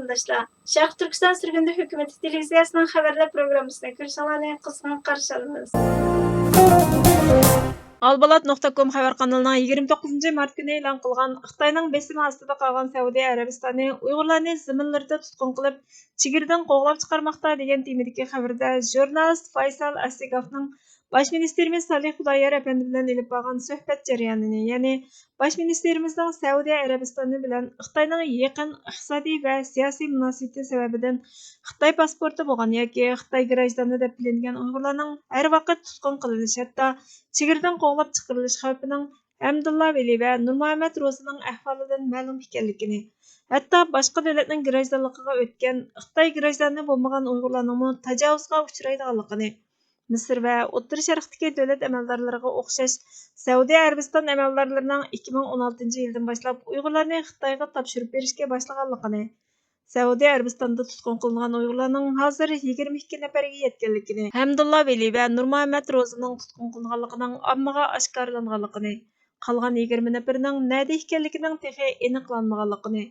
قېرىنداشلار، شەرق تۈركىستان سۈرگۈندە ھۆكۈمىتى تېلېۋىزىيەسىنىڭ خەۋەرلەر پروگراممىسىنى كۆرۈشۈڭلارنى قىزغىن قارشى ئالىمىز. Albalat.com xəbər kanalının 29 mart günü elan qılğan Xitayning besimi ostida qolgan Saudiya Arabistoni Uyg'urlarni ziminlarida tutqun qilib, chegaradan qo'g'lab chiqarmoqda degan temadagi xabarda jurnalist Faysal Asigovning Baş ministerimiz Salih Xudoyor apandi bilan elib borgan suhbat jarayonini, ya'ni Baş ministerimizning Saudiya Arabistoni bilan Xitoyning yaqin iqtisodiy va siyosiy munosabati sababidan Xitoy pasporti bo'lgan yoki Xitoy grajdani deb bilingan Uyg'urlarning har vaqt tutqun qilinishi, hatto chegaradan qo'g'lab chiqarilish xavfining Hamdulla Veli va Nurmuhammad Ro'zining ahvolidan ma'lum ekanligini, hatto boshqa davlatning grajdanligiga o'tgan Xitoy grajdani bo'lmagan Uyg'urlarning tajovuzga uchraydiganligini, Misr va O'rta Sharqdagi davlat amaldorlariga o'xshash Saudiya Arabiston amaldorlarining 2016-yildan boshlab Uyg'urlarni Xitoyga topshirib berishga boshlaganligini, Saudiya Arabistonda tutqun qilingan Uyg'urlarning hozir 22 nafarga yetganligini, Hamdulla Veli va Nurmuhammad Ro'zining tutqun qilinganligining ommaga oshkorlanganligini, qolgan 20 nafarining nada ekanligining texi aniqlanmaganligini,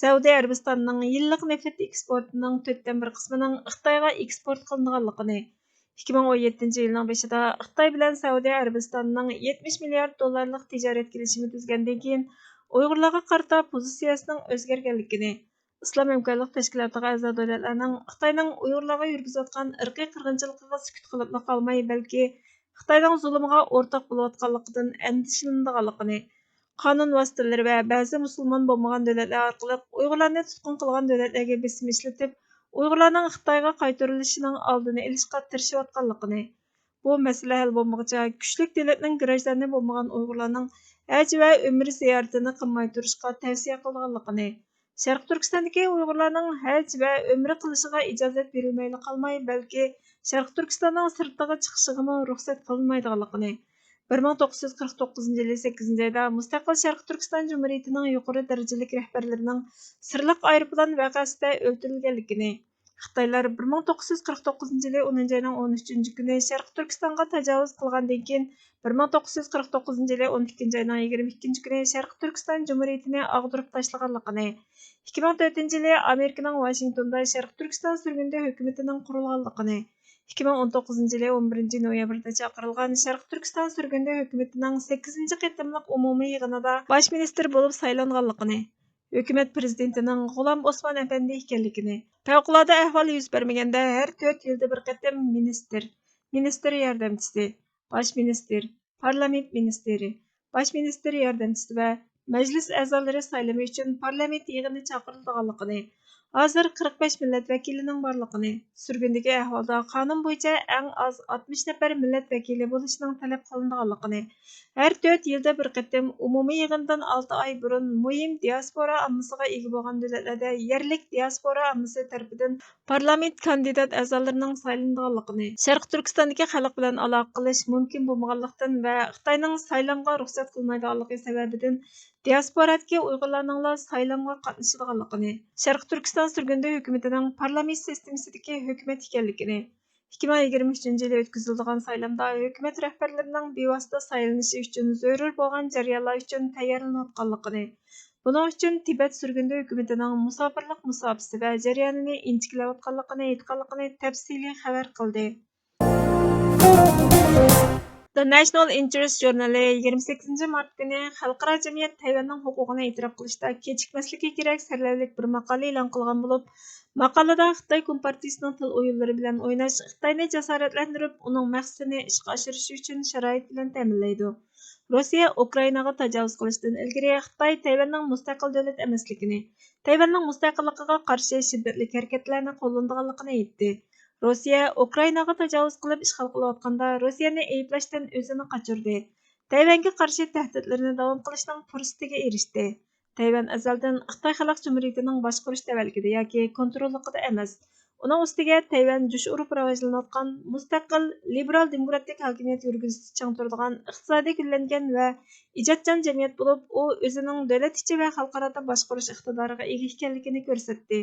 Saudiya Arabistonining yillik neft eksportining 4dan 1 qismining Xitoyga eksport qilinganligini, 2017-yilning boshida Xitoy bilan Saudiya Arabistonining 70 milliard dollarlik tijorat kelishimi tuzgandan keyin Uyg'urlarga qarata pozitsiyasining o'zgarganligini, Islom hamkorlik tashkilotiga a'zo davlatlarning Xitoyning Uyg'urlarga yurgizayotgan irqiy qirg'inchiligiga sukut qilib qolmay, balki Xitoyning zulmiga o'rtoq bo'layotganligidan andishlanadiganligini, qonun vositalari va ba'zi musulmon bo'lmagan davlatlar orqali Uyg'urlarni tutqun qilgan davlatlarga besim ishlatib, Uyg'urlarning Xitoyga qaytarilishining oldini olishga tirishayotganligini, bu masala hal bo'lmaguncha kuchli davlatning grajdani bo'lmagan Uyg'urlarning haj va umra ziyoratini qilmay turishga tavsiya qilganligini, Sharq Turkistondagi Uyg'urlarning haj va umra qilishiga ijozat berilmayli qolmay, balki Sharq Turkistonning sirtiga chiqishiga ruxsat qilinmaydiganligini, 1949-yil 8-oyda mustaqil Sharq Turkiston Cumhuriyetining yuqori darajalik rahbarlarining sirliq aeroplan vaqasida o'ldirilganligini, Xitoylar 1949-yil 10-oyning 13-kuni Sharq Turkistonga tajovuz qilgandan keyin 1949-yil 12-oyning 22-kuni Sharq Turkiston Cumhuriyetini ag'dirib tashlaganligini, 2004-yili Amerikaning Washingtonda Sharq Turkiston sürgünde hukumatining qurilganligini, 2019-yili 11-noyabrda chaqirilgan Sharq Turkiston sürgünde hukumatining 8-qatimliq umumiy yig'inida bosh ministr bo'lib saylanganligini, hukumat prezidentining G'ulom Osmon apandi ekanligini, favqulodda ahvol yuz bermaganda har 4 yilda bir qatim ministr yordamchisi, bosh ministr, parlament ministri, bosh ministr yordamchisi va majlis a'zolari saylami uchun parlament yig'ini chaqirilganligini, hozir 45 millat vakilining borligini, sürgündagi ahvolda qonun bo'yicha eng oz 60 nafar millat vakili bo'lishining talab qilinganligini, har 4 yilda bir qatim umumiy yig'indan 6 oy burun muhim diaspora ommasiga ega bo'lgan davlatlarda yerlik diaspora ommasi tarafidan parlament kandidat a'zolarining saylanganligini, Sharq Turkistondagi xalq bilan aloqa qilish mumkin bo'lmaganlikdan va Xitoyning saylamga ruxsat qilmaydiganligi sababidan diasporadagi Uyg'urlarning saylamga qatnashadiganligini, Sharq Turkiston sürgünde hukumatining parlament sistemasidagi hukumat ekanligini, 2023-yili o'tkaziladigan saylamda hukumat rahbarlarining bevosita saylanishi uchun zarur bo'lgan jarayonlar uchun tayyorlanayotganligini, buning uchun Tibet sürgünde hukumatining musofirlik musobaqasi va jarayonini intiklayotganligini aytganligini tafsiliy xabar qildi. The National Interest jurnali 28 mart günü xalqaro jamiyat Tayvanning huquqini e'tirof qilishda kechikmasligi kerak sarlavlik bir maqola e'lon qilgan bo'lib, maqolada Xitoy Kompartiyasining til o'yinlari bilan o'ynash Xitoyni jasoratlantirib, uning maqsadini ishga oshirish uchun sharoit bilan ta'minlaydi. Rossiya Ukrainaga tajovuz qilishdan ilgari Xitoy Tayvanning mustaqil davlat emasligini, Tayvanning mustaqilligiga qarshi shiddatli harakatlarni qo'llanganligini aytdi. Rossiya Ukrainaga tajovuz qilib ishg'ol qilayotganda Rossiyani ayblashdan o'zini qochirdi. Tayvanga qarshi tahdidlarni davom qilishning fursatiga erishdi. Tayvan azaldan Xitoy Xalq Cumhuriyetining boshqarish tavalligida yoki kontrolligida emas. Uning ustiga Tayvan jush urib rivojlanayotgan mustaqil liberal demokratik hokimiyat yurgizishda chang turadigan iqtisodiy gullangan va ijodchan jamiyat bo'lib, u o'zining davlat ichi va xalqaro boshqarish iqtidoriga ega ekanligini ko'rsatdi.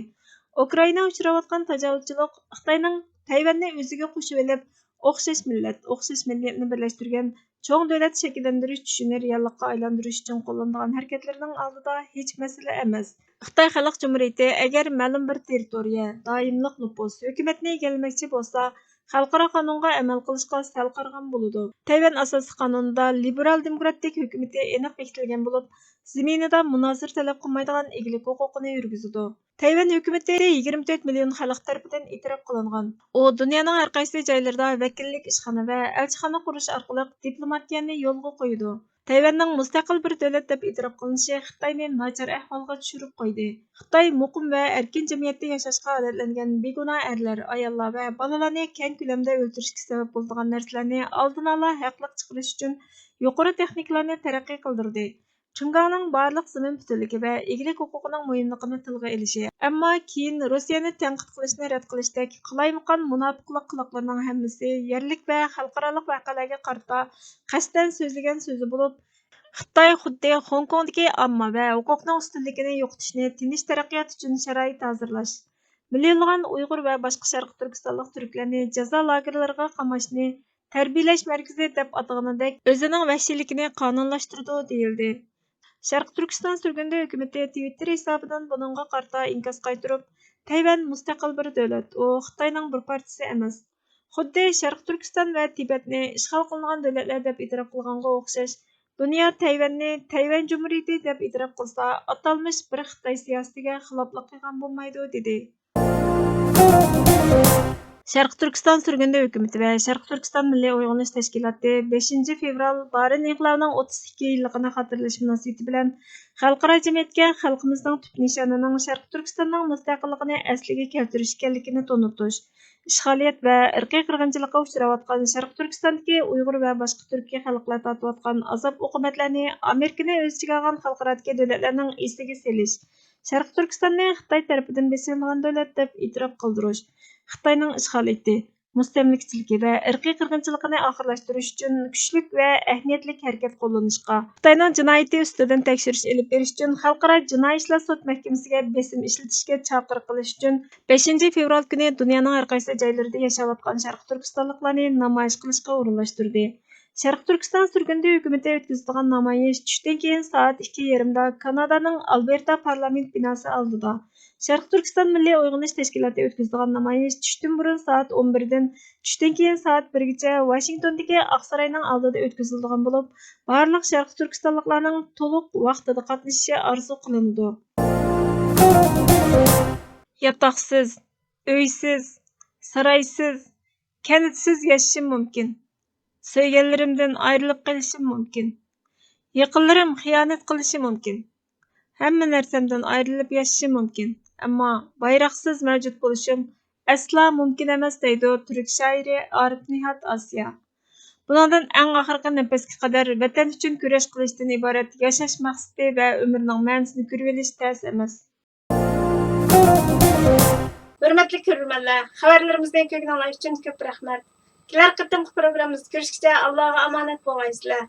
Ukraina uchrayotgan tajovuzchilik Xitoyning Tayvanni o'ziga qo'shib olib, o'xshash millat, o'xshash millatni birlashtirgan Çoğun dövlət şəkillendiriş düşünü reallıqqa aylандырыш üçün qo'llanılan harakatlarning oldida hech masala emas. Xitoy Xalq Cumhuriyeti agar ma'lum bir territoriya, doimliq nüfus, hukumatni egallamoqchi bo'lsa, xalqaro qonunga amal qilishga sal qarag'an bo'ladi. Tayvan asosiy qonunida liberal demokratik hukumati aniq bekitilgan bo'lib, zaminida munozir talab qilmaydigan egilik huquqini yurgizadi. Tayvan hukumati 24 million xalq tarafidan e'tirof qilingan. U dunyoning har qaysi joylarida vakillik ishxona va elchixona qurish orqali diplomatiyani yo'lga qo'ydi. Tayvanning mustaqil bir davlat deb e'tirof qilinishi Xitoyni nachar ahvolga tushirib qo'ydi. Xitoy muqim va erkin jamiyatda yashashga odatlangan begunoh erlar, ayollar va bolalarni keng ko'lamda o'ldirishga sabab bo'lgan narsalarni oldin ola haqliq chiqarish uchun yuqori texnikalarni taraqqiy qildirdi. Chunganing barliq zamin butunligi va egilik huquqining muhimligini tilga ilishi, ammo keyin Rossiyani tanqid qilishni rad qilishdek qalaymaqon munofiqlik qiliqlarining hammasi yerlik va xalqaro voqealarga qarata qasddan so'zlagan so'zi bo'lib, Xitoy xuddi Hong Kongdagi omma va huquqning ustunligini yo'qotishni tinch taraqqiyot uchun sharoit hozirlash, millionlagan Uyg'ur va boshqa Sharq Turkistonlik turklarni jazo lagerlariga qamashni tarbiyalash markazi deb ataganidek o'zining vahshiyligini qonunlashtirdi deyildi. Sharq Turkiston surgunda hukumati Twitter hisobidan buningga qarata inkos qaytirib, Tayvan mustaqil bir davlat, u Xitoyning bir partiyasi emas. Xuddi Sharq Turkiston va Tibetni ishg'ol qilingan davlatlar deb e'tirof qilganga o'xshash, dunyo Tayvanni Tayvan Cumhuriyati deb e'tirof qilsa, atalmish bir Xitoy siyosatiga xiloflik qilgan bo'lmaydi, dedi. Sharq Turkiston surgunda hukumati va Sharq Turkiston Milliy Uyg'unish Tashkiloti 5 fevral Barin inqilobining 32 yilligini xotirlash munosabati bilan xalqaro jamiyatga xalqimizning tub nishonining Sharq Turkistonning mustaqilligini asliga keltirish ekanligini tonutish, ishg'oliyat va irqiy qirg'inchilikqa uchrayotgan Sharq Turkistondagi Uyg'ur va boshqa turkiy xalqlar tortayotgan azob-uqubatlarni Amerikani o'z ichiga olgan xalqarodagi davlatlarning esiga selish, Sharq Turkistonni Xitoy tarafidan besilgan davlat deb e'tirof qildirish, Xitoyning ishg'oliyati, mustamlikachilik va irqiy qirg'inchilikni oxirlashtirish uchun kuchli va ahamiyatli harakat qo'llanishga, Xitoyning jinoyati ustidan tekshirish olib berish uchun xalqaro jinoiy ishlar sud mahkamasiga besim ishlatishga chaqiriq qilish uchun 5 fevral kuni dunyoning har qaysi joylarida yashayotgan Sharq Turkistonliklarni namoyish qilishga o'rinlashtirdi. Sharq Turkiston surgunda hukumati o'tkazadigan namoyish tushdan keyin soat 2:30da Kanadaning Alberta parlament binosi oldida. Sharq Turkiston Milliy Uyg'unish Tashkiloti o'tkazadigan namoyish tushdan burun soat 11dan, tushdan keyin soat 1gacha Washingtondagi Oqsaroyning oldida o'tkaziladigan bo'lib, barliq Sharq Turkistonliklarning to'liq vaqtida qatnashishi orzu qilinadi. Yotoqsiz, uysiz, saroysiz, kanitsiz yashashim mumkin. Sevganlarimdan ayrilib qolishim mumkin. Yaqinlarim xiyonat qilishi mumkin. Hamma narsamdan ayrilib yashashim mumkin. Ammo bayroqsiz mavjud bo'lishim aslo mumkin emas, deydi turk shoiri Arif Nihat Asya. Bundan eng oxirgi nafasga qadar vatan uchun kurash qilishdan iborat yashash maqsadi va umrning ma'nosini ko'rib olish tez emas. Hurmatli ko'ruvchilar, xabarlarimizni ko'rganingiz uchun ko'p rahmat. Kelar qatimki programmamizda ko'rishguncha Allohga omonat bo'linglar.